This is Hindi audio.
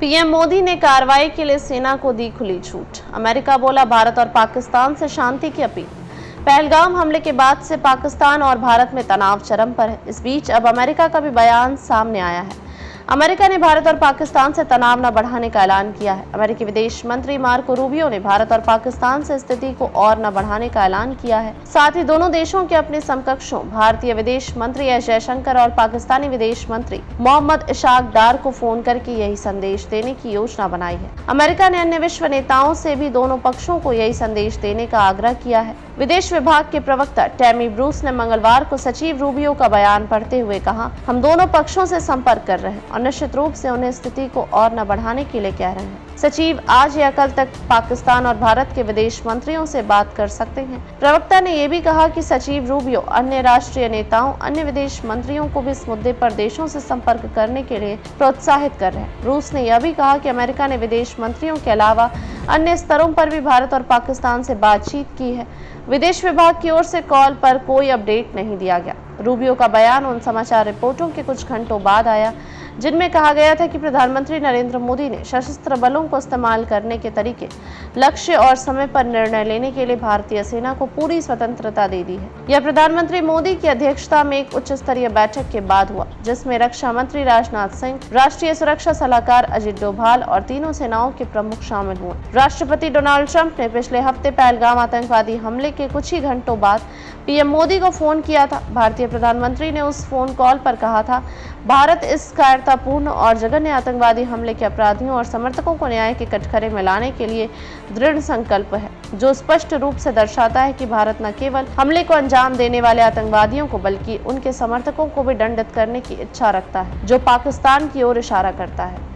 पीएम मोदी ने कार्रवाई के लिए सेना को दी खुली छूट। अमेरिका बोला भारत और पाकिस्तान से शांति की अपील। पहलगाम हमले के बाद से पाकिस्तान और भारत में तनाव चरम पर है। इस बीच अब अमेरिका का भी बयान सामने आया है। अमेरिका ने भारत और पाकिस्तान से तनाव न बढ़ाने का ऐलान किया है। अमेरिकी विदेश मंत्री मार्को रूबियो ने भारत और पाकिस्तान से स्थिति को और न बढ़ाने का ऐलान किया है। साथ ही दोनों देशों के अपने समकक्षों भारतीय विदेश मंत्री एस जयशंकर और पाकिस्तानी विदेश मंत्री मोहम्मद इशाक डार को फोन करके यही संदेश देने की योजना बनाई है। अमेरिका ने अन्य विश्व नेताओं से भी दोनों पक्षों को यही संदेश देने का आग्रह किया है। विदेश विभाग के प्रवक्ता टैमी ब्रूस ने मंगलवार को सचिव रूबियो का बयान पढ़ते हुए कहा, हम दोनों पक्षों से संपर्क कर रहे हैं और निश्चित रूप से उन्हें स्थिति को और न बढ़ाने के लिए कह रहे हैं। सचिव आज या कल तक पाकिस्तान और भारत के विदेश मंत्रियों से बात कर सकते हैं। प्रवक्ता ने यह भी कहा कि सचिव रूबियो अन्य राष्ट्रीय नेताओं, अन्य विदेश मंत्रियों को भी इस मुद्दे पर देशों से संपर्क करने के लिए प्रोत्साहित कर रहे हैं। रूस ने यह भी कहा कि अमेरिका ने विदेश मंत्रियों के अलावा अन्य स्तरों पर भी भारत और पाकिस्तान से बातचीत की है। विदेश विभाग की ओर से कॉल पर कोई अपडेट नहीं दिया गया। रूबियो का बयान उन समाचार रिपोर्टों के कुछ घंटों बाद आया जिनमें कहा गया था कि प्रधानमंत्री नरेंद्र मोदी ने सशस्त्र बलों को इस्तेमाल करने के तरीके, लक्ष्य और समय पर निर्णय लेने के लिए भारतीय सेना को पूरी स्वतंत्रता दे दी है। यह प्रधानमंत्री मोदी की अध्यक्षता में एक उच्च स्तरीय बैठक के बाद हुआ, जिसमें रक्षा मंत्री राजनाथ सिंह, राष्ट्रीय सुरक्षा सलाहकार अजित डोभाल और तीनों सेनाओं के प्रमुख शामिल हुए। राष्ट्रपति डोनाल्ड ट्रंप ने पिछले हफ्ते पहलगाम आतंकवादी हमले के कुछ ही घंटों बाद पीएम मोदी को फोन किया था। भारतीय प्रधानमंत्री ने उस फोन कॉल पर कहा था, भारत इस कायरतापूर्ण और जघन्य आतंकवादी हमले के अपराधियों और समर्थकों को न्याय के कटघरे में लाने के लिए दृढ़ संकल्प है, जो स्पष्ट रूप से दर्शाता है कि भारत न केवल हमले को अंजाम देने वाले आतंकवादियों को बल्कि उनके समर्थकों को भी दंडित करने की इच्छा रखता है, जो पाकिस्तान की ओर इशारा करता है।